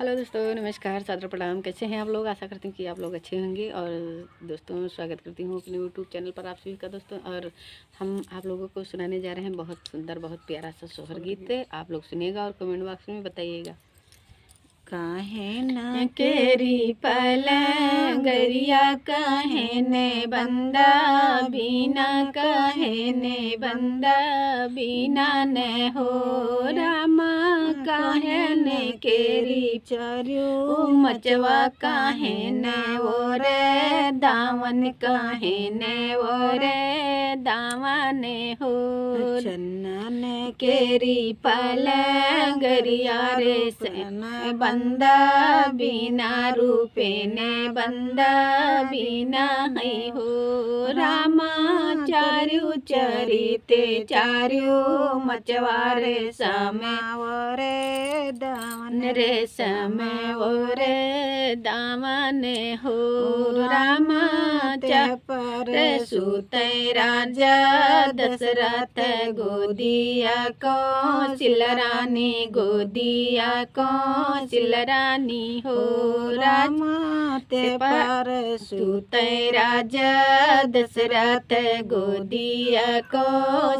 Hello दोस्तों, नमस्कार, सादर प्रणाम। कैसे हैं आप लोग? आशा करती हूँ कि आप लोग अच्छे होंगे। और दोस्तों, स्वागत करती हूँ अपने यूट्यूब चैनल पर आप सभी का दोस्तों। और हम आप लोगों को सुनाने जा रहे हैं बहुत सुंदर, बहुत प्यारा सा सोहर गीत। आप लोग सुनिएगा और कमेंट बॉक्स में बताइएगा। काहे न केरी पलंगरिया, काहे ने बंदा बिना, काहे ने बंदा बिना ने हो रामा, काहे ने केरी चार्यो मचवा, काहे ने वो रे दावन, काहे ने वो रे दावन हो चन्ना ने केरी पलंगरिया रे सन बंदा बिना रूपे ने बंदा बिना है हो रामा, चार्यू चरिते चार्यू मचवारे समय दामन रे समय रे दामन हो रामा, पर सुते राजा दशरथ गोदिया को सिलरानी, गोदिया को सिलरानी हो रामा, ते पर सुते राजा दशरथ गोदिया को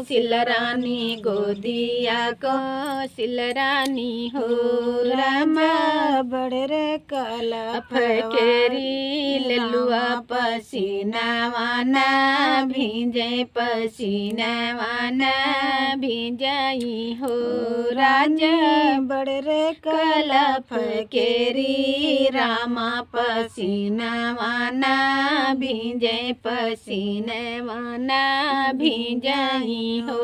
सिलरानी, गोदिया को सिलरानी हो रामा, बड़े रे काला फकेरी ललुआ पसीना वाना भींजे, पसीना वाना भींजाई हो राजा, बड़े रे काला फकेरी रामा पसीना वाना भींजे, पसीना वाना भींजाई हो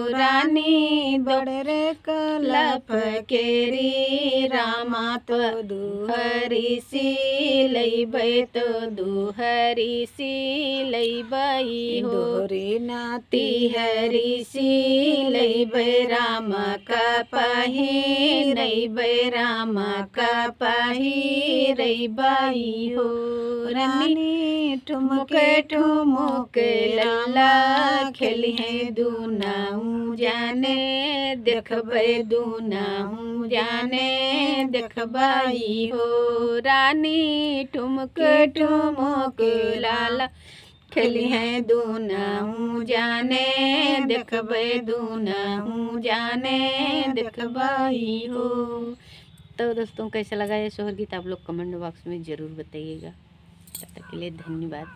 रानी, बड़े रे काला फकेरी रामा तो दुहरी सी लईबै, तो दुहरी सी लईबै हो दोहरी नाती हरी सी लईबै, रामा का पाही नईबै, रामा का पाही रईबाई हो रानी, ठुमके ठुमके लल्ला खेली है दुनाऊ जाने, देखबै दुनाऊ जाने देखबाई हो रानी, ठुमके ठुमके लाला खेली है दुनाऊ जाने, देखबै दुनाऊ जाने देखबाई हो। तो दोस्तों, कैसा लगा ये सोहर गीत? आप लोग कमेंट बॉक्स में ज़रूर बताइएगा। तब तक के लिए धन्यवाद।